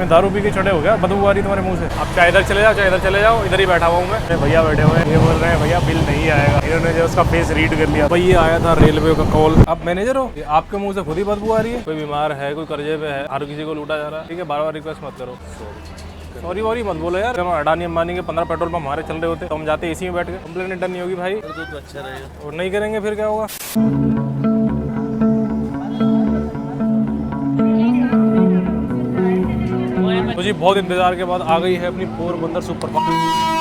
में दारू पी के चढ़े हो गया, बदबू आ रही तुम्हारे मुंह से। आप चाहे इधर चले जाओ चाहे इधर चले जाओ, इधर ही बैठा हुआ हूँ मैं। भैया बैठे हुए हैं, ये बोल रहे हैं भैया बिल नहीं आएगा। इन्होंने जो उसका फेस रीड कर लिया। भाई ये आया था रेलवे का कॉल। आप मैनेजर हो, आपके मुंह से खुद ही बदबू आ रही है। कोई बीमार है, कोई कर्जे पे है, हर किसी को लूटा जा रहा है। ठीक है, बार बार रिक्वेस्ट मत करो। सॉरी वॉरी मत बोलो यार। अडानी अंबानी के 15 पेट्रोल पंप हमारे चल रहे होते तो हम जाते एसी में बैठ के। कंप्लेन डन नहीं होगी भाई तो अच्छा रहेगा। और नहीं करेंगे फिर क्या होगा। तो जी बहुत इंतजार के बाद आ गई है अपनी पोरबंदर सुपरफास्ट।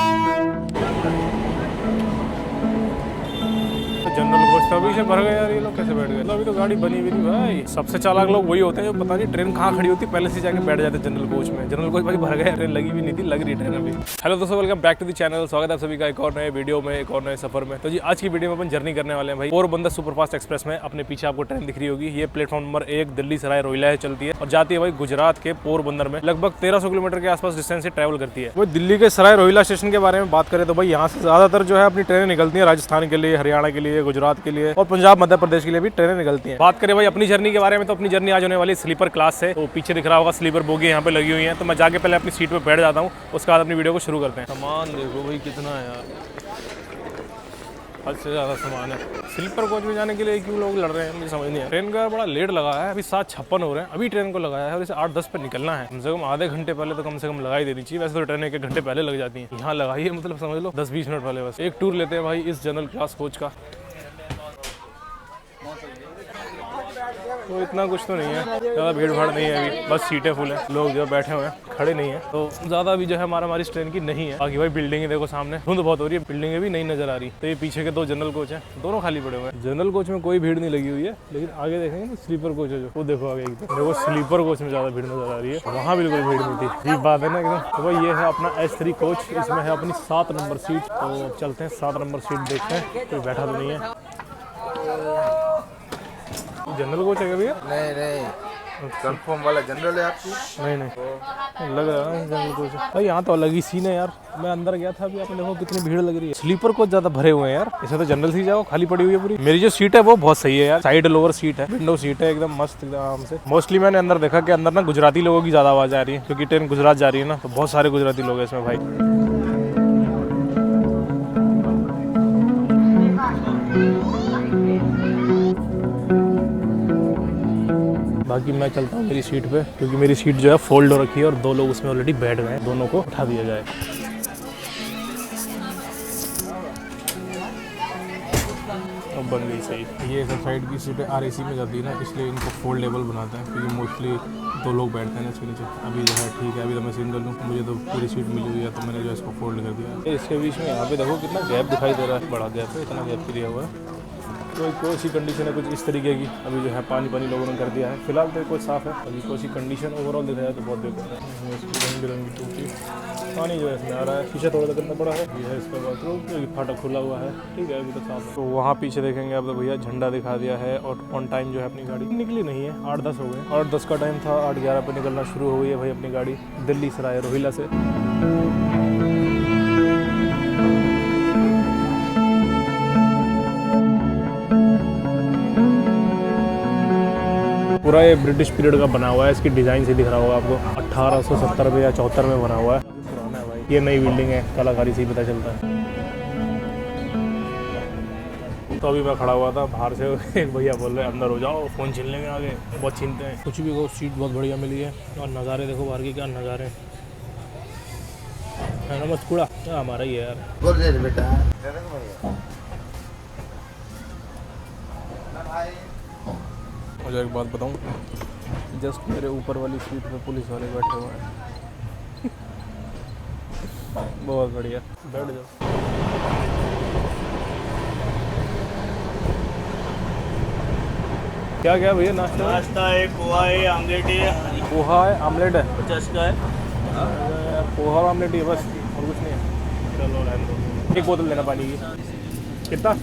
जनरल कोच तो अभी से भर गए यार, ये लोग कैसे बैठ गए। तो अभी तो गाड़ी बनी भी नहीं भाई। सबसे चालाक लोग वही होते हैं जो पता नहीं ट्रेन कहाँ खड़ी होती पहले से जाके बैठ जाते जनरल कोच में। जनरल कोच भाई भर गए, ट्रेन लगी भी नहीं थी, लग रही ट्रेन अभी। हेलो दोस्तों, welcome back to the channel. स्वागत है आप सभी का एक और नए वीडियो में, एक और नए सफर में। तो जी आज की वीडियो में अपन जर्नी करने वाले हैं भाई पोरबंदर सुपरफास्ट एक्सप्रेस में। अपने पीछे आपको ट्रेन दिख रही होगी, ये प्लेटफॉर्म नंबर 1 दिल्ली सराय रोहिला से चलती है और जाती है भाई गुजरात के पोरबंदर में। लगभग 1300 किलोमीटर के आसपास डिस्टेंस से ट्रैवल करती है। वो दिल्ली के सराय रोहिला स्टेशन के बारे में बात करें तो भाई यहाँ से ज्यादातर जो है अपनी ट्रेनें निकलती है राजस्थान के लिए, हरियाणा के लिए, गुजरात के लिए और पंजाब मध्य प्रदेश के लिए भी ट्रेनें निकलती हैं। बात करें भाई अपनी जर्नी के बारे में तो अपनी जर्नी आज होने वाली स्लीपर क्लास से। तो पीछे दिख रहा होगा स्लीपर बोगी यहाँ पे लगी हुई है। तो मैं जाके पहले अपनी सीट पे बैठ जाता हूँ, उसके बाद अपनी वीडियो को शुरू करते हैं। सामान देखो भाई कितना है यार, हद से ज़्यादा सामान है। स्लीपर कोच में जाने के लिए क्यों लोग लड़ रहे हैं मुझे समझ नहीं है। ट्रेन का बड़ा लेट लगा है, अभी 7:56 हो रहे हैं, अभी ट्रेन को लगाया है और इसे 8:10 पे निकलना है। कम से कम आधे घंटे पहले तो कम से कम लगाई देनी चाहिए। वैसे तो ट्रेन 1 घंटे पहले लग जाती है, यहाँ लगाई है मतलब समझ लो 10-20 मिनट पहले। बस एक टूर लेते हैं भाई इस जनरल क्लास कोच का। तो इतना कुछ तो नहीं है, ज़्यादा भीड़ भाड़ नहीं है अभी, बस सीटें फुल हैं, लोग जो बैठे हुए हैं खड़े नहीं है। तो ज़्यादा भी जो है हमारी इस ट्रेन की नहीं है। बाकी भाई बिल्डिंग देखो सामने धुंध बहुत हो रही है, बिल्डिंगें भी नहीं नजर आ रही। तो ये पीछे के 2 जनरल कोच हैं, दोनों खाली पड़े हुए हैं। जनरल कोच में कोई भीड़ नहीं लगी हुई है, लेकिन आगे देखेंगे ना स्लीपर कोच है जो, वो देखो आगे एकदम देखो स्लीपर कोच में ज़्यादा भीड़ नजर आ रही है, वहाँ बिल्कुल भीड़ नहीं थी। ये बात है ना एकदम। तो भाई ये है अपना S3 कोच, इसमें है अपनी 7 नंबर सीट। तो चलते हैं 7 नंबर सीट देखते हैं कोई बैठा तो नहीं है। जनरल कोच है भैया? नहीं कंफर्म वाला जनरल है आपकी? नहीं लग रहा है जनरल कोच भाई। यहाँ तो अलग ही सीन है यार, मैं अंदर गया था अभी, आपने देखो कितनी भीड़ लग रही है। स्लीपर कोच ज्यादा भरे हुए हैं यार, ऐसे तो जनरल सी जाओ खाली पड़ी हुई है पूरी। मेरी जो सीट है वो बहुत सही है यार, साइड लोअर सीट है, विंडो सीट है एकदम मस्त एकदम आराम से। मोस्टली मैंने अंदर देखा कि अंदर ना गुजराती लोगों की ज्यादा आवाज आ रही है, क्योंकि ट्रेन गुजरात जा रही है ना, तो बहुत सारे गुजराती लोग हैं इसमें भाई। बाकी मैं चलता हूँ मेरी सीट पे, क्योंकि मेरी सीट जो है फोल्ड हो रखी है और 2 लोग उसमें ऑलरेडी बैठ गए हैं, दोनों को उठा दिया जाए। अब बन गई सही। ये सब साइड की सीटें RAC में जाती है ना, इसलिए इनको फोल्डेबल बनाते हैं, क्योंकि मोस्टली 2 लोग बैठते हैं ना इसके नीचे। अभी जो है ठीक है, अभी तो मैं सिंगल हूँ, मुझे तो पूरी सीट मिली हुई है, तो मैंने जो है इसको फोल्ड कर दिया। इसके बीच में यहाँ पे देखो कितना गैप दिखाई दे रहा है, बड़ा गैप है, इतना गैप दिया हुआ है। तो कोई सी कंडीशन है कुछ इस तरीके की। अभी जो है पानी लोगों ने कर दिया है, फिलहाल तो कुछ साफ है। अभी कोई सी कंडीशन ओवरऑल देखा जाए तो बहुत बेकार है। रंग बिरंगी टूटी पानी जो है इसमें आ रहा है, शीशा थोड़ा सा करना पड़ा है। ये है इसका बाथरूम, फाटक खुला हुआ है, ठीक है अभी तो साफ है। तो वहाँ पीछे देखेंगे आप तो भैया झंडा दिखा दिया है और ऑन टाइम जो है अपनी गाड़ी निकली नहीं है। 8:10 हो गए, 8:10 का टाइम था, 8:11 पे निकलना शुरू हो गई है भाई अपनी गाड़ी दिल्ली सराय रोहिला से। पूरा ये ब्रिटिश पीरियड का बना हुआ है, इसकी डिज़ाइन से दिख रहा होगा आपको, 1870 में या 74 में बना हुआ है। पुराना है भाई, ये नई बिल्डिंग है, कलाकारी से ही पता चलता है। तो अभी मैं खड़ा हुआ था बाहर से, एक भैया बोल रहे अंदर हो जाओ, फ़ोन छीन लेंगे आगे, बहुत छीनते हैं। कुछ भी को सीट बहुत बढ़िया मिली है और नज़ारे देखो बाहर के, क्या नज़ारे है ना, मस्त कूड़ा क्या हमारा ही है यार। बोल दे बेटा। मुझे एक बात बताऊं, जस्ट मेरे ऊपर वाली सीट पे पुलिस वाले बैठे हुए हैं। बहुत बढ़िया, बैठ जाओ। क्या क्या भैया नाश्ता है? पोहा है, आमलेट है। पोहा है, आमलेट है, 50 का है। पोहा और आमलेट ही है बस, और कुछ नहीं है। चलो रहने दो, 1 बोतल लेना पानी की। कितना?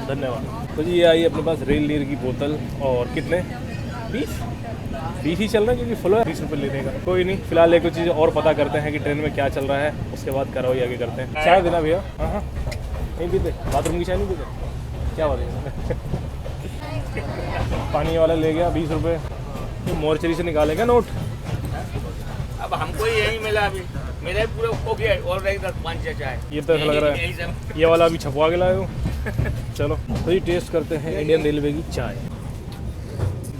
धन्यवाद। तो जी ये आई अपने पास रेल नीर की बोतल, और कितने 20 ही चल रहा है, क्योंकि फुल है 20 रुपये लेने का। कोई नहीं, फिलहाल एक चीज़ और पता करते हैं कि ट्रेन में क्या चल रहा है, उसके बाद कार्रवाई आगे करते हैं। चाय देना भैया। हाँ नहीं पीते, बाथरूम की चाय नहीं पीते, क्या बात है। पानी वाला ले गया 20 रुपये। ये मोर्चरी से निकालेगा नोट। अब हमको यही मिला अभी, मेरा पूरा हो गया और रही 10-5 चाय। ये तो ऐसा लग रहा है ये वाला अभी छपवा के लाए हो। चलो तो ये टेस्ट करते हैं इंडियन रेलवे की चाय।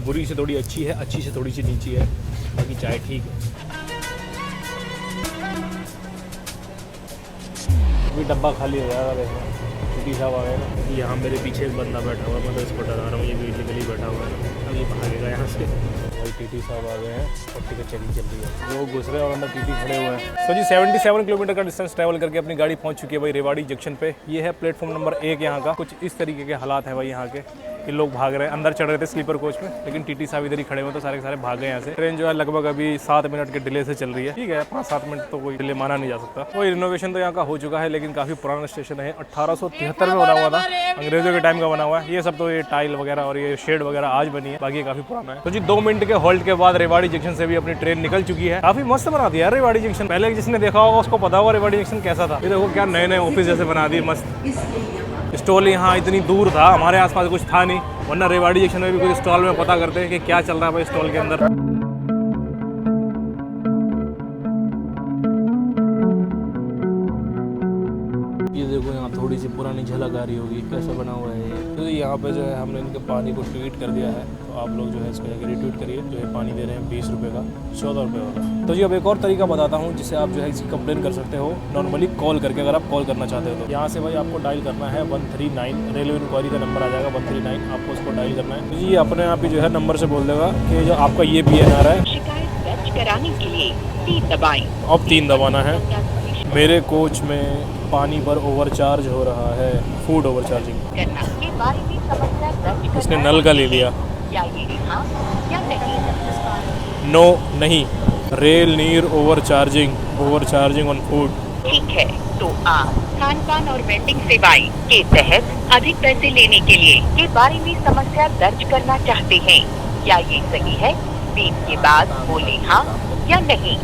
बुरी से थोड़ी अच्छी है, अच्छी से थोड़ी सी नीची है, बाकी चाय ठीक है। अभी डब्बा खाली हो जाएगा। देखो टीटी साहब आ गए ना। यहाँ मेरे पीछे एक बंदा बैठा हुआ है, मैं तो इसको डरा रहा हूँ, ये भी इलीगली बैठा हुआ है। अब ये भागेगा यहाँ से। भाई टीटी साहब आ गए हैं और टिकट चली चल रही है। लोग घुस रहे हैं और अंदर टीटी खड़े हुए हैं। तो जी 77 किलोमीटर का डिस्टेंस ट्रैवल करके अपनी गाड़ी पहुंच चुकी है भाई रेवाड़ी जंक्शन पे। ये है प्लेटफॉर्म नंबर 1 यहाँ का। कुछ इस तरीके के हालात है भाई यहाँ के। ये लोग भाग रहे हैं, अंदर चढ़ रहे थे स्लीपर कोच में, लेकिन टीटी साहब इधर ही खड़े हुए तो सारे के सारे भाग गए यहाँ से। ट्रेन जो है लगभग अभी 7 मिनट के डिले से चल रही है। ठीक है, 5-7 मिनट तो कोई डिले माना नहीं जा सकता। कोई रिनोवेशन तो यहाँ का हो चुका है, लेकिन काफी पुराना स्टेशन है। 1873 में बना हुआ था, अंग्रेजों के टाइम का बना हुआ है। ये सब तो ये टाइल वगैरह और ये शेड वगैरह आज बनी है, बाकी ये काफी पुराना है। तो जी 2 मिनट के हॉल्ट के बाद रेवाड़ी जंक्शन से भी अपनी ट्रेन निकल चुकी है। काफी मस्त बना दिया रेवाड़ी जंक्शन। पहले जिसने देखा होगा उसको पता होगा रेवाड़ी जंक्शन कैसा था। ये देखो क्या नए नए ऑफिस जैसे बना दिए मस्त। स्टॉल यहाँ इतनी दूर था, हमारे आसपास कुछ था नहीं, वरना रेवाड़ी जंक्शन में भी कुछ स्टॉल में पता करते हैं कि क्या चल रहा है भाई स्टॉल के अंदर। ये देखो यहाँ थोड़ी सी पुरानी झलक आ रही होगी कैसा बना हुआ है ये। तो यहाँ पे जो है हमने इनके पानी को ट्वीट कर दिया है, तो आप लोग जो है इसको जाकर रिट्वीट करिए। जो है पानी दे रहे हैं 20 रुपये का, 14 रुपये वाला। तो जी अब एक और तरीका बताता हूँ जिससे आप जो है इसकी कंप्लेन कर सकते हो नॉर्मली कॉल करके। अगर आप कॉल करना चाहते हो तो यहाँ से भाई आपको डायल करना है 139, रेलवे इंक्वायरी का नंबर आ जाएगा 139, आपको उसको डायल करना है। तो ये अपने आप ही जो है नंबर से बोल देगा कि जो आपका ये PNR है, शिकायत दर्ज कराने के लिए 3 दबाएं। अब 3 दबाना है। मेरे कोच में पानी पर ओवरचार्ज हो रहा है, फूड ओवरचार्जिंग। करना के बारे में समस्या दर्ज करना। इसने नल का ले लिया। या ये हाँ या नहीं। नो नहीं, रेल नीर ओवरचार्जिंग ऑन फूड। ठीक है, तो आप खान पान और वेंडिंग सेवाएं के तहत अधिक पैसे लेने के लिए के बारे में समस्या दर्ज करना चाहते हैं। क्या ये सही है? बीप के बाद बोले हाँ या नहीं।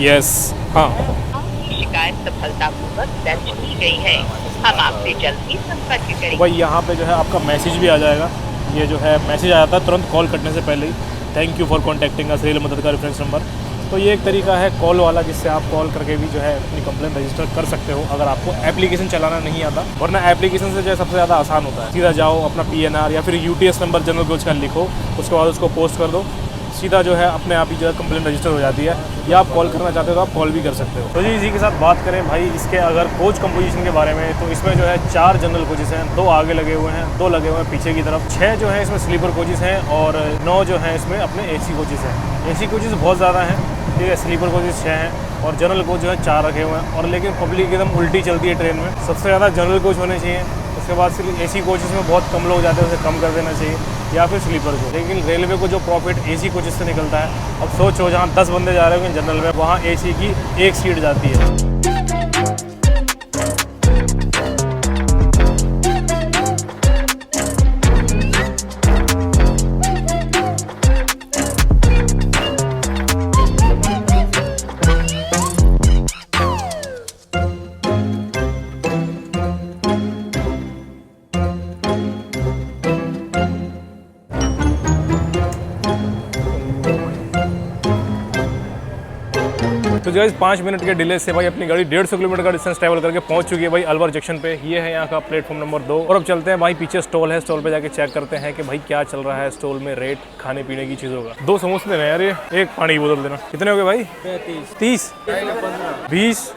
यस, हाँ। आपकी शिकायत सफलतापूर्वक दर्ज की गई है। हम आपसे जल्द ही संपर्क करेंगे। भाई यहाँ पे जो है आपका मैसेज भी आ जाएगा। ये जो है मैसेज आ जाता है तुरंत कॉल करने से पहले ही, thank you for contacting us, rail मदद का रेफरेंस नंबर। तो ये एक तरीका है कॉल वाला, जिससे आप कॉल करके भी जो है अपनी कंप्लेंट रजिस्टर कर सकते हो अगर आपको एप्लीकेशन चलाना नहीं आता। वरना एप्लीकेशन से जो है सबसे ज़्यादा आसान होता है। सीधा जाओ अपना PNR या फिर UTS नंबर जनरल कोच का लिखो, उसके बाद उसको पोस्ट कर दो, सीधा जो है अपने आप ही जो है कंप्लेंट रजिस्टर हो जाती है। या आप कॉल करना चाहते हो तो आप कॉल भी कर सकते हो। तो जी इसी के साथ बात करें भाई इसके अगर कोच कंपोजिशन के बारे में, तो इसमें जो है 4 जनरल कोचेस हैं, 2 आगे लगे हुए हैं, 2 लगे हुए हैं पीछे की तरफ। 6 जो है इसमें स्लीपर कोचेस हैं और 9 जो है इसमें अपने AC कोचेस हैं। AC कोचेस बहुत ज़्यादा हैं, ठीक है। स्लीपर कोचेस 6 हैं और जनरल कोच जो है 4 रखे हुए हैं। और लेकिन पब्लिक एकदम उल्टी चलती है ट्रेन में। सबसे ज़्यादा जनरल कोच होने चाहिए, उसके बाद सिर्फ AC कोचेस में बहुत कम लोग जाते हैं, उसे कम कर देना चाहिए, या फिर स्लीपर को। लेकिन रेलवे को जो प्रॉफिट AC कोचेस से निकलता है, अब सोचो जहाँ 10 बंदे जा रहे होंगे जनरल में, वहाँ AC की 1 सीट जाती है। तो गाइस 5 मिनट के डिले से भाई अपनी गाड़ी 150 किलोमीटर का डिस्टेंस ट्रैवल करके पहुंच चुकी है भाई अलवर जंक्शन पे। ये है यहाँ का प्लेटफॉर्म नंबर 2। और अब चलते हैं भाई, पीछे स्टॉल है, स्टॉल पे जाके चेक करते हैं कि भाई क्या चल रहा है स्टॉल में, रेट खाने पीने की चीज़ों का। 2 समोसे देना यार, ये 1 पानी की बोतल देना। कितने हो गए भाई? 30, 20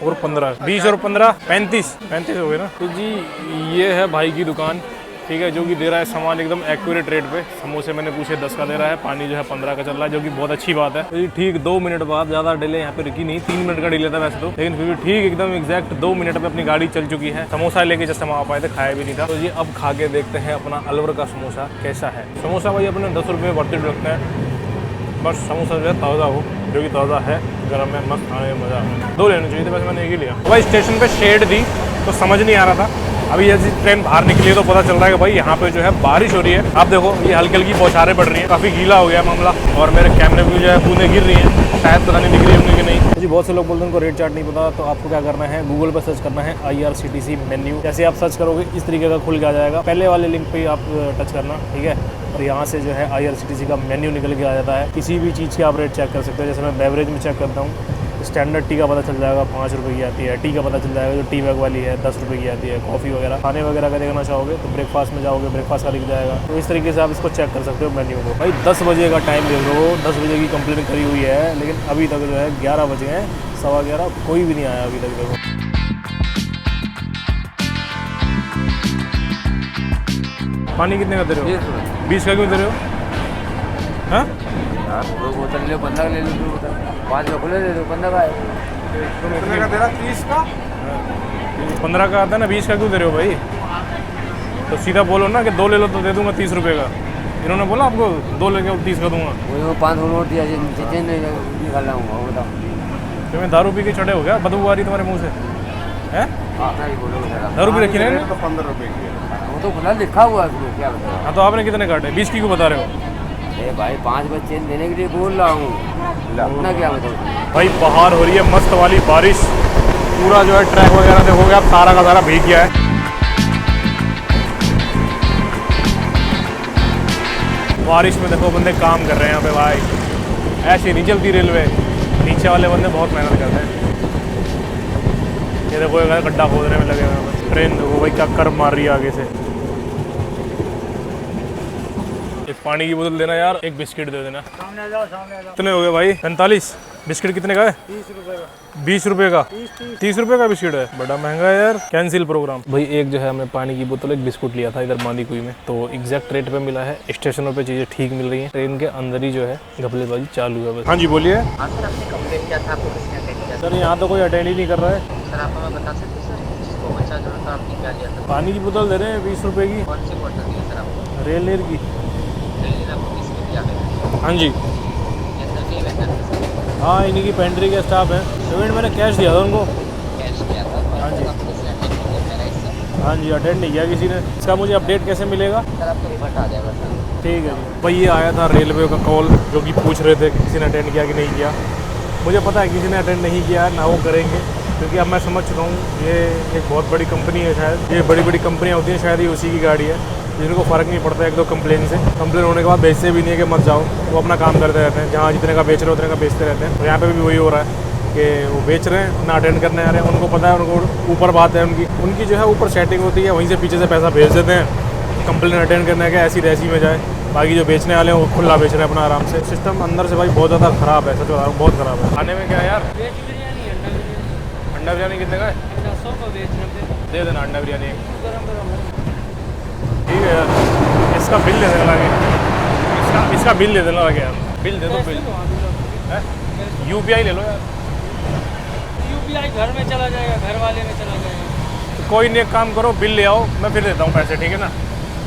और 15, 20 और 15, 35 हो गए ना। तो जी ये है भाई की दुकान, ठीक है, जो कि दे रहा है सामान एकदम एक्यूरेट रेट पे। समोसे मैंने पूछे 10 का दे रहा है, पानी जो है 15 का चल रहा है, जो कि बहुत अच्छी बात है। तो ये ठीक 2 मिनट बाद, ज़्यादा डिले यहाँ पे रुकी नहीं, 3 मिनट का डिले था वैसे तो, लेकिन फिर भी ठीक एकदम एग्जैक्ट 2 मिनट में अपनी गाड़ी चल चुकी है। समोसा लेके जैसे हम आ पाए थे, खाया भी नहीं था। तो ये अब खा के देखते हैं अपना अलवर का समोसा कैसा है। समोसा भाई अपने 10 रुपये में वर्थ इट रखते हैं, बस समोसा जो है ताज़ा हो। जो कि ताज़ा है, गर्म है, मस्त खाने में मज़ा आ रहा है। 2 लेने चाहिए थे, बस मैंने एक ही लिया। भाई स्टेशन पे शेड दी तो समझ नहीं आ रहा था, अभी जैसे ट्रेन बाहर निकली है तो पता चल रहा है कि भाई यहाँ पे जो है बारिश हो रही है। आप देखो ये हल्की हल्की बौछारें पड़ रही हैं, काफ़ी गीला हो गया मामला, और मेरे कैमरे में जो है बूंदें गिर रही हैं, शायद पता नहीं दिख रही होंगी कि नहीं। जी बहुत से लोग बोलते हैं उनको रेट चार्ट नहीं पता, तो आपको क्या करना है, गूगल पर सर्च करना है IRCTC मेन्यू। जैसे आप सर्च करोगे इस तरीके का खुल के आ जाएगा, पहले वाले लिंक पे आप टच करना, ठीक है, और यहाँ से जो है IRCTC का मेन्यू निकल के आ जाता है। किसी भी चीज़ के आप रेट चेक कर सकते हो। जैसे मैं बेवरेज में चेक करता हूँ, स्टैंडर्ड टी का पता चल जाएगा 5 रुपये की आती है, टी का पता चल जाएगा जो टी बैग वाली है 10 रुपये की आती है। कॉफ़ी वगैरह खाने वगैरह का देखना चाहोगे तो ब्रेकफास्ट में जाओगे, ब्रेकफास्ट का दिख जाएगा। तो इस तरीके से आप इसको चेक कर सकते हो मेन्यू को। भाई 10 बजे का टाइम देख लो, 10 बजे की कंप्लेंट करी हुई है, लेकिन अभी तक जो है 11 बजे हैं, 11:15, कोई भी नहीं आया अभी तक। देखो पानी कितने का दे रहे हो? 20 का क्यों दे रहे हो? हाँ 2 बोतल ले, 15 ले लो, 2 बोतल 5 का खुले दे दो, 15 का है। कितने का दे रहा? 30 का। 15 का आता है ना, 20 का क्यों दे रहे हो भाई? तो सीधा बोलो ना कि 2 ले लो तो दे दूंगा 30 रुपये का। इन्होंने बोला आपको 2 लेके 30 का दूंगा। वो 5 नोट दिया, चिकन निकाल रहा हूँ, बताओ। तो मैं दारू पी के चढ़े हो गया, बदबू आ रही तुम्हारे मुँह से है? दारू पी रखी ना? तो 15 रुपये की वो तो खुला लिखा हुआ है, क्या बताओ। हाँ तो आपने कितने काटे? 20 की क्यों बता रहे हो? अरे भाई 5 बच्चे देने के लिए बोल रहा हूँ, अपना क्या बताओ। भाई बाहर हो रही है मस्त वाली बारिश, पूरा जो है ट्रैक वगैरह देखोगे आप सारा का सारा भीग गया है। बारिश में देखो बंदे काम कर रहे हैं यहाँ पे भाई, ऐसे नहीं चलती रेलवे, नीचे वाले बंदे बहुत मेहनत करते हैं। ये देखो एक गड्ढा खोदने में लगे हुए हैं। ट्रेन देखो भाई क्या कर्व मार रही है आगे से। एक पानी की बोतल देना यार, एक बिस्किट दे देना। सामने जाओ, सामने जाओ। कितने हो गए भाई? 45। बिस्किट कितने का है? 30 रुपये का। 20 रुपये का? 30 रुपये का बिस्किट है, बड़ा महंगा है यार। Cancel programme. भाई एक जो है हमने पानी की बोतल, एक बिस्कुट लिया था इधर बांदीकुई में, तो एग्जैक्ट रेट पे मिला है। स्टेशनों पे चीज़ें ठीक मिल रही हैं, ट्रेन के अंदर ही जो है घपलेबाजी चालू है बस। हाँ जी बोलिए। हाँ सर, आपने कंप्लेंट किया था, आपको किसने अटेंड किया था? सर यहाँ तो कोई अटेंड ही नहीं कर रहा है। सर आप हमें बता सकते हैं सर, जिसको बच्चा जो था आपने क्या लिया था? पानी की बोतल दे रहे हैं 20 रुपये की। कौन सी बोतल दी है सर आपको? रेल नेर की। रेलवे ने आपको किसने दिया है? हाँ जी, ये सर ये वेंडर है सर, हाँ इन्हीं की पेंट्री के स्टाफ है। पेमेंट मैंने कैश दिया था उनको। कैश किया था। हाँ जी। आपको किसने अटेंड नहीं किया मेरा इससे? हाँ जी अटेंड नहीं किया किसी ने। इसका मुझे अपडेट कैसे मिलेगा? सर आपको रिफंड आ जाएगा सर। ठीक है जी। भाई ये आया था रेलवे का कॉल, जो कि पूछ रहे थे कि किसी ने अटेंड किया कि नहीं किया। मुझे पता है किसी ने अटेंड नहीं किया, ना वो करेंगे, क्योंकि अब मैं समझ चुका हूँ ये एक बहुत बड़ी कंपनी है। शायद ये बड़ी बड़ी कंपनियाँ होती हैं, शायद ये उसी की गाड़ी है, जिनको फ़र्क नहीं पड़ता एक दो कंप्लेन से। कंप्लेन होने के बाद बेचते भी नहीं है कि मत जाओ, वो अपना काम करते रहते हैं, जहाँ जितने का बेच रहे उतने का बेचते रहते हैं। तो यहाँ पे भी वही हो रहा है कि वो बेच रहे हैं, ना अटेंड करने आ रहे हैं। उनको पता है, उनको ऊपर बात है उनकी जो है ऊपर सेटिंग होती है, वहीं से पीछे से पैसा भेज देते हैं कंप्लेन अटेंड करने के, ऐसी तैसी में जाए। बाकी जो बेचने वाले हैं वो खुला बेच रहे हैं अपना आराम से। सिस्टम अंदर से भाई बहुत ज़्यादा ख़राब है, सच बता रहा हूँ, बहुत ख़राब है। खाने में क्या है यार? वेज बिरयानी, अंडा बिरयानी। अंडा बिरयानी कितने का है? 100 का वेज दे देना अंडा बिरयानी एक। गरम गरम। ठीक है यार, इसका बिल दे देना लगे, इसका बिल दे देना लगे यार। बिल दे दो, बिल है। UPI ले लो यार। UPI घर में चला जाएगा, घर वाले में चला जाएगा। तो कोई नहीं, एक काम करो, बिल ले आओ, मैं फिर देता हूँ पैसे, ठीक है ना?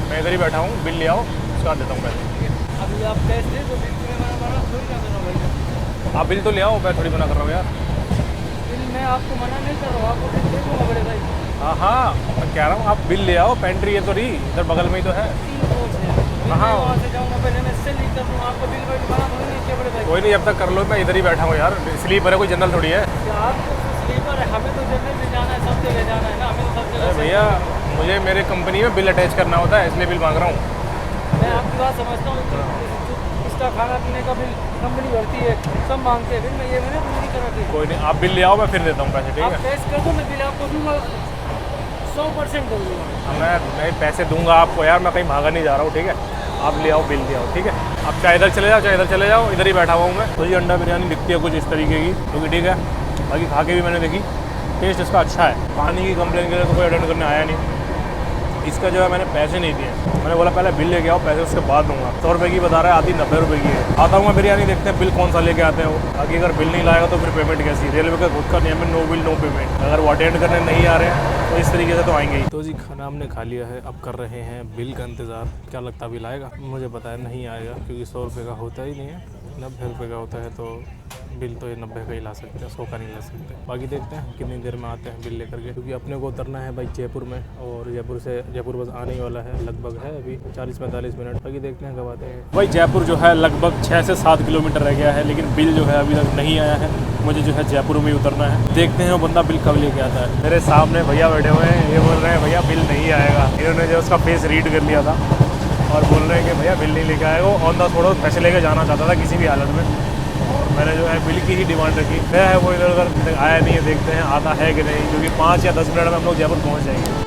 मैं इधर ही बैठा हूँ, बिल ले आओ, उसका देता हूँ पैसे, ठीक है? अभी आप कैश दे दो, बिल में मना थोड़ी ना करो भाई। आप बिल तो ले आओ, मैं थोड़ी मना कर रहा हूँ यार। बिल मैं आपको मना नहीं कर रहा हूँ, आपको बिल दे दूँगा बड़े भाई। हाँ हाँ, मैं कह रहा हूँ आप बिल ले आओ, पेंट्री है तो रही इधर बगल में ही तो है। कहाँ वहाँ से जाऊँगा, पहले मैं इससे नहीं कर दूँगा आपको बिल बना थोड़ी नहीं किया बड़े भाई। कोई नहीं, जब तक कर लो, मैं इधर ही बैठा हूँ यार। स्लीपर है, कोई जनरल थोड़ी है। आपको स्लीपर है, हमें तो जनरल में जाना है, सब जगह जाना है ना, हमें तो सब जगह। अरे भैया, मुझे मेरे कंपनी में बिल अटैच करना होता है, इसलिए बिल मांग रहा हूँ। मैं आपकी बात समझता हूँ, इसका खाना पीने का बिल कंपनी भरती है, सब मांगते हैं, फिर मैं ये मैंने पूरी कराती। कोई नहीं, आप बिल ले आओ, मैं फिर देता हूँ पैसे, ठीक आप है? कैश कर दो, मैं बिल आपको दूँगा, 100% दूँगा। मैं पैसे दूंगा आपको यार, मैं कहीं भागा नहीं जा रहा हूँ, ठीक है? आप ले आओ, बिल ले आओ, ठीक है? आप चाहे इधर चले जाओ, चाहे इधर चले जाओ, इधर ही बैठा हुआ हूँ मैं। तो ये अंडा बिरयानी दिखती है कुछ इस तरीके की, क्योंकि ठीक है, बाकी खा के भी मैंने देखी, टेस्ट इसका अच्छा है। पानी की कंप्लेन के लिए तो कोई अटेंड करने आया नहीं। इसका जो है मैंने पैसे नहीं दिए, मैंने बोला पहले बिल लेके आओ, पैसे उसके बाद दूंगा। 100 रुपये की बता रहा है, आधी 90 रुपये की है। आता हूँ मैं बिरयानी, देखते हैं बिल कौन सा लेके आते हैं वो। बाकी अगर बिल नहीं लाएगा तो फिर पेमेंट कैसी? रेलवे का खुद का नियम है, नो बिल नो पेमेंट। अगर वो अटेंड करने नहीं आ रहे हैं तो इस तरीके से तो आएंगे ही। तो जी खाना हमने खा लिया है, अब कर रहे हैं बिल का इंतज़ार। क्या लगता है बिल आएगा? मुझे पता है नहीं आएगा, क्योंकि 100 रुपये का होता ही नहीं है, 90 रुपये का होता है, तो बिल तो ये 90 का ही ला सकते हैं, 100 का नहीं ला सकते। बाकी देखते हैं कितनी देर में आते हैं बिल लेकर के, क्योंकि अपने को उतरना है भाई जयपुर में, और जयपुर बस आने ही वाला है, लगभग है अभी 40-45 मिनट। बाकी देखते हैं कब आते हैं। भाई जयपुर जो है लगभग 6 से 7 किलोमीटर रह गया है, लेकिन बिल जो है अभी तक नहीं आया है। मुझे जो है जयपुर में ही उतरना है, देखते हैं वो बंदा बिल कब लेके आता है। मेरे सामने भैया बैठे हुए हैं, ये बोल रहे हैं भैया बिल नहीं आएगा। इन्होंने जो उसका फेस रीड कर लिया था और बोल रहे हैं कि भैया बिल नहीं लेके आएगा। वो ऑन द स्पॉट पैसे लेके जाना चाहता था किसी भी हालत में, और मैंने जो है बिल की ही डिमांड रखी। क्या है वो इधर उधर आया नहीं है, देखते हैं आता है कि नहीं, क्योंकि 5 या 10 मिनट में हम लोग जयपुर पहुँच जाएंगे।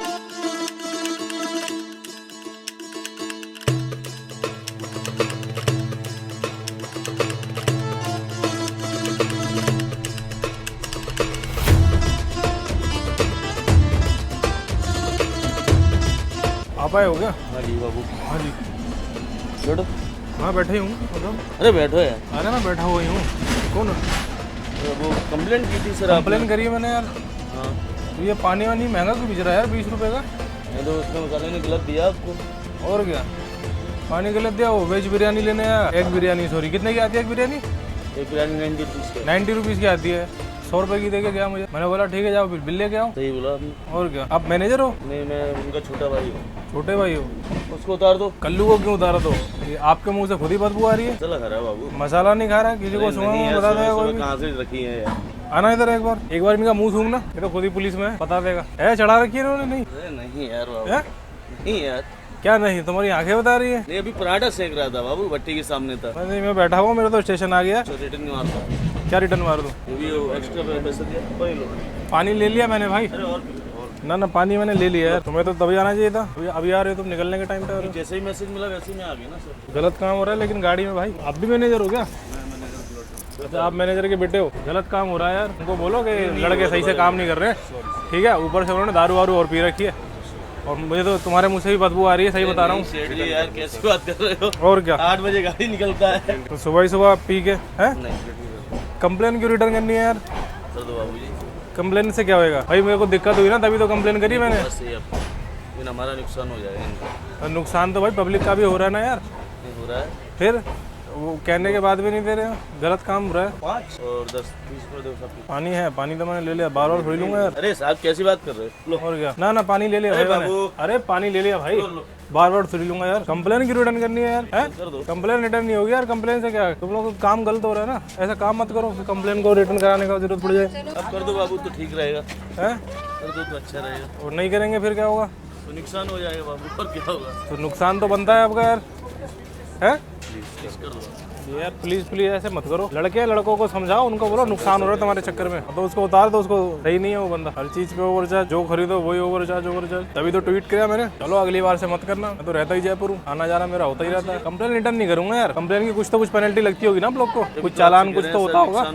आप आए हो क्या? हाँ जी बाबू। हाँ जी बैठो। हाँ बैठे ही हूँ, मतलब अरे बैठो यार। अरे मैं बैठा हुआ ही हूँ। कौन? वो कंप्लेंट की थी सर। कंप्लेन करी है मैंने यार। हाँ तो ये पानी वानी महंगा क्यों बेच रहा है यार 20 रुपये का? मैं तो उसमें मसाले ने गलत दिया आपको। और क्या पानी गलत दिया? वो वेज बिरयानी लेने आया, एग बिरयानी, सॉरी कितने की आती है एक बिरयानी? एक बिरयानी 90 रुपीज़ 90 रुपीज़ की आती है, 100 रुपये की देके गया मुझे। मैंने बोला ठीक है जाओ फिर बिल लेके आओ। सही बोला आपने। और क्या आप मैनेजर हो? नहीं, मैं उनका छोटा भाई हूँ। छोटे भाई हो? उसको उतार दो। कल्लू को क्यों उतारा? तो ये आपके मुंह से खुद ही बदबू आ रही है। चला खा रहा है बाबू। मसाला नहीं खा रहा है, किसी को सुना बता देगा कोई भी। कहाँ से रखी है यार? आना इधर एक बार इनका मुंह सूंघना, ये तो खुद ही पुलिस में है, बता देगा। है चढ़ा रखी है इन्होंने? नहीं अरे नहीं यार बाबू। है? नहीं यार। क्या नहीं? तुम्हारी आंखें बता रही है। नहीं, अभी पराठा सेक रहा था बाबू, भट्टी के सामने था। नहीं मैं बैठा हुआ, मेरा तो स्टेशन आ गया। तो रिटर्न नहीं मारता। क्या रिटर्न मार दूँ? वो भी एक्स्ट्रा पैसे दिया, वही लो। पानी ले लिया मैंने भाई। अरे और ना पानी मैंने ले लिया यार। तुम्हें तो तभी आना चाहिए था, अभी आ रहे हो तुम निकलने के टाइम पे आ रहे हो। जैसे ही मैसेज मिला वैसे ही मैं आ गया ना सर। गलत काम हो रहा है लेकिन गाड़ी में भाई। आप भी मैनेजर हो क्या? अच्छा आप मैनेजर के बेटे हो। गलत काम हो रहा है यार, उनको बोलो कि लड़के सही से काम नहीं कर रहे, ठीक है? ऊपर से उन्होंने दारू वारू और पी रखी है, और मुझे तो तुम्हारे मुंह से भी बदबू आ रही है, सही बता रहा हूँ। सेठ जी यार कैसी बात कर रहे हो? और क्या 8 बजे गाड़ी निकलता है। तो सुबह ही सुबह पी के हैं? नहीं कंप्लेन क्यों रिटर्न करनी है यार? कर दो बाबू जी। कंप्लेन से क्या होएगा भाई? मेरे को दिक्कत हुई ना तभी तो कंप्लेन करी मैंने। बस ये अब फिर हमारा नुकसान हो जाएगा इनका। नुकसान तो भाई पब्लिक का भी हो रहा है ना यार। नहीं हो रहा है। फिर वो कहने के बाद भी नहीं दे रहे हो, गलत काम हो रहा है। 5 और 10 20 कर दो सब। पानी है, पानी तो मैंने ले लिया, बार बार थोड़ी लूंगा यार। अरे साहब कैसी बात कर रहे हो? लो। और क्या? ना पानी ले लिया अरे भाई मैंने। बाबू। अरे पानी ले लिया भाई, बार बार थोड़ी लूंगा यार। कंप्लेन क्यों रिटर्न करनी है यार? कर दो। कंप्लेन रिटर्न नहीं होगी यार, कंप्लेन से क्या? तुम लोग का काम गलत हो रहा है ना, ऐसा काम मत करो कंप्लेन को रिटर्न कराने का जरूरत पड़ जाए। अब कर दो बाबू तो ठीक रहेगा। है? कर दो तो अच्छा रहेगा। और नहीं करेंगे फिर क्या होगा? तो नुकसान हो जाएगा बाबू, और क्या होगा? तो नुकसान तो बनता है आपका यार। है प्लीज कर दो। यार प्लीज ऐसे मत करो। लड़के लड़कों को समझाओ, उनको बोलो नुकसान हो रहा है तुम्हारे चक्कर में, तो उसको उतार दो। उसको सही नहीं है वो बंदा, हर चीज पे ओवर चार्ज, जो खरीदो वही ओवर चार्ज। तभी तो ट्वीट किया मैंने, चलो अगली बार से मत करना। मैं तो रहता ही जयपुर हूँ, आना जाना मेरा होता ही रहता है। कंप्लेन रिटर्न नहीं करूंगा यार। कंप्लेन की कुछ तो कुछ पेनल्टी लगती होगी ना आप लोग को, कुछ चालान कुछ तो होता होगा।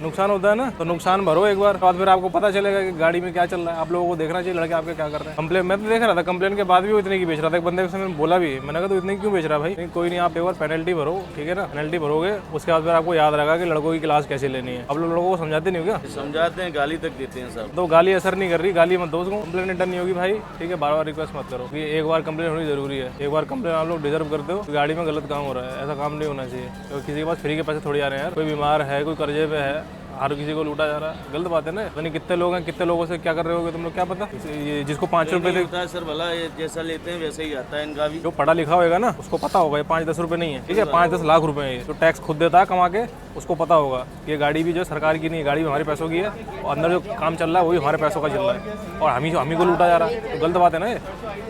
नुकसान होता है ना, तो नुकसान भरो एक बार, बाद फिर आपको पता चलेगा कि गाड़ी में क्या चल रहा है। आप लोगों को देखना चाहिए लड़के आपके क्या कर रहे हैं। कंप्लेन मैं तो देख रहा था, कंप्लेन के बाद भी वो इतने की बेच रहा था। एक बंदे से मैंने बोला भी, मैंने कहा तो इतने क्यों बेच रहा है भाई? नहीं कोई नहीं, आप एक बार पेनल्टी भरो, ठीक है ना? पेनल्टी भरोगे उसके बाद फिर आपको याद रहेगा कि लड़कों की क्लास कैसे लेनी है। आप लोगों को समझाते नहीं हो क्या? समझाते हैं, गाली तक देते हैं सर। तो गाली असर नहीं कर रही, गाली मत दो उसको। कंप्लेन रिटर्न नहीं होगी भाई, ठीक है? बार बार रिक्वेस्ट मत करो, ये एक बार कंप्लेन होनी जरूरी है। एक बार कंप्लेन आप लोग डिजर्व करते हो। गाड़ी में गलत काम हो रहा है, ऐसा काम नहीं होना चाहिए। तो किसी के पास फ्री के पैसे थोड़ी आ रहे हैं यार। कोई बीमार है, कोई कर्जे पे है, हर किसी को लूटा जा रहा है, गलत बात है ना। यानी कितने लोग हैं, कितने लोगों से क्या कर रहे होगे तुम लोग, क्या पता? ये जिसको 5 रुपए होता है सर, भला ये जैसा लेते हैं वैसे ही आता है इनका भी। जो पढ़ा लिखा होगा ना उसको पता होगा ये 5-10 रुपए नहीं है, ठीक है? 5-10 लाख रुपए है। जो टैक्स खुद देता है कमा के, उसको पता होगा ये गाड़ी भी जो सरकार की नहीं है, गाड़ी भी हमारे पैसों की है, और अंदर जो काम चल रहा है वो भी हमारे पैसों का चल रहा है, और हम ही को लूटा जा रहा है। तो गलत बात है ना ये,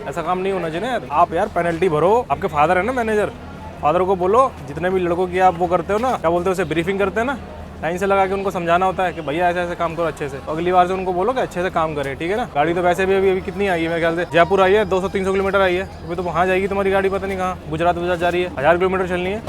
ऐसा काम नहीं होना चाहिए यार। आप यार पेनल्टी भरो। आपके फादर है ना मैनेजर, फादर को बोलो जितने भी लड़कों की आप वो करते हो ना, क्या बोलते हो उसे, ब्रीफिंग करते हैं ना, लाइन से लगा के उनको समझाना होता है कि भैया ऐसे ऐसे काम करो अच्छे से। तो अगली बार से उनको बोलो कि अच्छे से काम करे, ठीक है ना? गाड़ी तो वैसे भी अभी कितनी आई है मेरे ख्याल से, जयपुर आई है 200-300 किलोमीटर आई है। अभी तो वहाँ जाएगी तुम्हारी गाड़ी, पता नहीं कहाँ, गुजरात जा रही है, 1000 किलोमीटर चलनी है।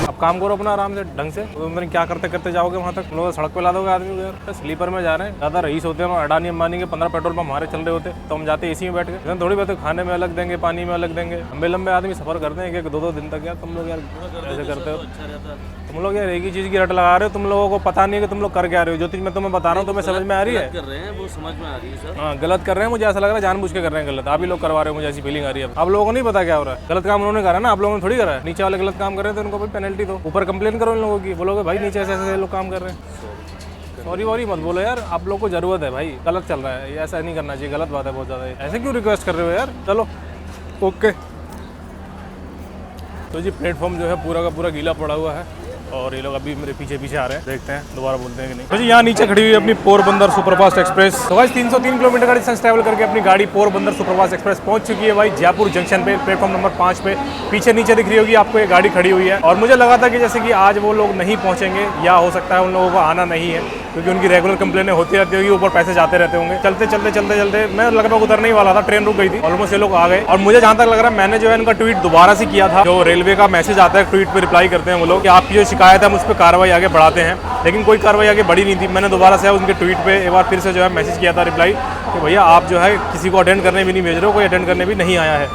अब काम करो अपना आराम से ढंग से। तो तुम क्या करते करते जाओगे वहाँ तक? लोग सड़क पे ला दोगे आदमी को यार। स्लीपर में जा रहे हैं, ज़्यादा रईस होते हैं, अडानी अंबानी के 15 पेट्रोल पंप हमारे चल रहे होते, तो हम जाते एसी में बैठ के। थोड़ी बात है, खाने में अलग देंगे, पानी में अलग देंगे। लंबे लंबे आदमी सफर करते हैं 1-2 दिन तक यार। तुम लोग यार ऐसे करते हो। तुम लोग यार एक ही चीज़ की रट लगा रहे हो, तुम लोगों को पता नहीं है कि तुम लोग कर क्या रहे हो। जो चीज़ मैं तुम्हें बता रहा हूँ तुम्हें समझ में आ रही है? कर रहे हैं वो समझ में आ रही है सर। हाँ गलत कर रहे हैं, मुझे ऐसा लग रहा है जानबूझ के कर रहे हैं गलत। आप ही लोग करवा रहे हो, मुझे ऐसी फीलिंग आ रही है। आप लोगों को नहीं पता क्या हो रहा है। गलत काम उन्होंने करा ना, आप लोगों ने थोड़ी करा है। नीचे वाले गलत काम कर रहे हैं तो उनको भी पेनल्टी दो, ऊपर कंप्लेन करो इन लोगों की, बोलोगे भाई नीचे ऐसे ऐसे लोग काम कर रहे हैं। सॉरी वॉरी मत बोलो यार, आप लोग को जरूरत है भाई, गलत चल रहा है ये, ऐसा नहीं करना चाहिए, गलत बात है बहुत ज़्यादा। ऐसे क्यों रिक्वेस्ट कर रहे हो यार? चलो ओके। तो जी प्लेटफॉर्म जो है पूरा का पूरा गीला पड़ा हुआ है और ये लोग अभी मेरे पीछे पीछे आ रहे हैं, देखते हैं दोबारा बोलते हैं कि नहीं। तो जी यहाँ नीचे खड़ी हुई है अपनी पोरबंदर सुपरफास्ट एक्सप्रेस। तो भाई 303 किलोमीटर का डिस्टेंस ट्रैवल करके अपनी गाड़ी पोरबंदर सुपरफास्ट एक्सप्रेस पहुंच चुकी है भाई जयपुर जंक्शन पे, प्लेटफॉर्म नंबर 5 पे। पीछे नीचे दिख रही होगी आपको ये गाड़ी खड़ी हुई है और मुझे लगा था कि जैसे कि आज वो लोग नहीं पहुंचेंगे या हो सकता है उन लोगों को आना नहीं है क्योंकि उनकी रेगुलर कंप्लेनें होती रहती होगी, ऊपर पैसे जाते रहते होंगे। चलते चलते चलते चलते मैं लगभग उतरने ही वाला था, ट्रेन रुक गई थी, ऑलमोस्ट ये लोग आ गए। और मुझे जहाँ तक लग रहा है मैंने जो है इनका ट्वीट दोबारा से किया था, जो रेलवे का मैसेज आता है ट्वीट पे रिप्लाई करते हैं वो लोग कि आपकी जो शिकायत है हम उस पर कार्रवाई आगे बढ़ाते हैं, लेकिन कोई कार्रवाई आगे बढ़ी नहीं थी। मैंने दोबारा से उनके ट्वीट पे एक बार फिर से जो है मैसेज किया था रिप्लाई कि भैया आप जो है किसी को अटेंड करने भी नहीं भेज रहे हो, कोई अटेंड करने भी नहीं आया है।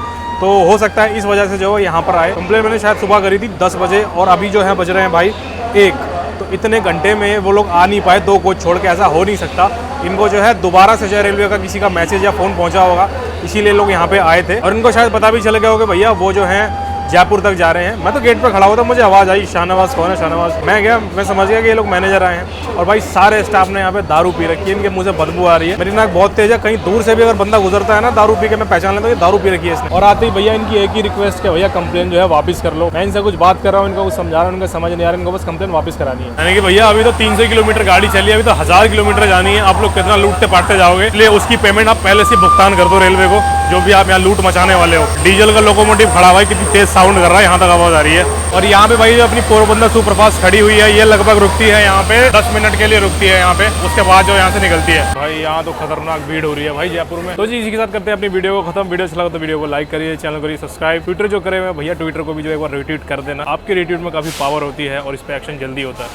तो हो सकता है इस वजह से जो है यहाँ पर आए। कंप्लेन मैंने शायद सुबह करी थी 10 बजे और अभी जो है बज रहे हैं भाई 1, तो इतने घंटे में वो लोग आ नहीं पाए, 2 कोच छोड़ के, ऐसा हो नहीं सकता। इनको जो है दोबारा से जो है रेलवे का किसी का मैसेज या फ़ोन पहुंचा होगा, इसीलिए लोग यहाँ पे आए थे और इनको शायद पता भी चल गया होगा भैया वो जो है जयपुर तक जा रहे हैं। मैं तो गेट पर खड़ा हुआ था, मुझे आवाज़ आई शाहनवाज कौन है शाहनवाज, मैं गया, मैं समझ गया कि ये लोग मैनेजर आए हैं। और भाई सारे स्टाफ ने यहाँ पे दारू पी रखी है, इनके मुंह से बदबू आ रही है, मेरी नाक बहुत तेज है, कहीं दूर से भी अगर बंदा गुजरता है ना दारू पी के मैं पहचान लेता हूँ ये दारू पी रखी है इसने। और आते ही भैया इनकी एक ही रिक्वेस्ट है, भैया कंप्लेन जो है वापस कर लो। मैं इनसे कुछ बात कर रहा हूँ, इनको कुछ समझा रहा हूँ, इनको समझ नहीं आ रहा, इनको बस कंप्लेन वापस करानी है। यानी कि भैया अभी तो 300 किलोमीटर गाड़ी चली है, अभी तो 1000 किलोमीटर जानी है। आप लोग कितना लूटते पाटते जाओगे, इसलिए उसकी पेमेंट आप पहले से भुगतान कर दो रेलवे को, जो भी आप यहाँ लूट मचाने वाले हो। डीजल का लोकोमोटिव खड़ा हुआ है, कितनी तेज साउंड कर रहा है, यहाँ तक आवाज आ रही है। और यहाँ पे भाई जो अपनी पोरबंदर सुपरफास्ट खड़ी हुई है, ये लगभग रुकती है यहाँ पे 10 मिनट के लिए रुकती है यहाँ पे, उसके बाद जो यहाँ से निकलती है। भाई यहाँ तो खतरनाक भीड़ हो रही है भाई जयपुर में। तो जी इसी के साथ करते हैं अपनी वीडियो को खत्म। वीडियो अच्छा लगा तो वीडियो को लाइक करिए, चैनल करिए सब्सक्राइब। ट्विटर जो करे हुए भैया ट्विटर को भी जो एक बार रिट्वीट कर देना, आपके रिट्वीट में काफी पावर होती है और इस पर एक्शन जल्दी होता है।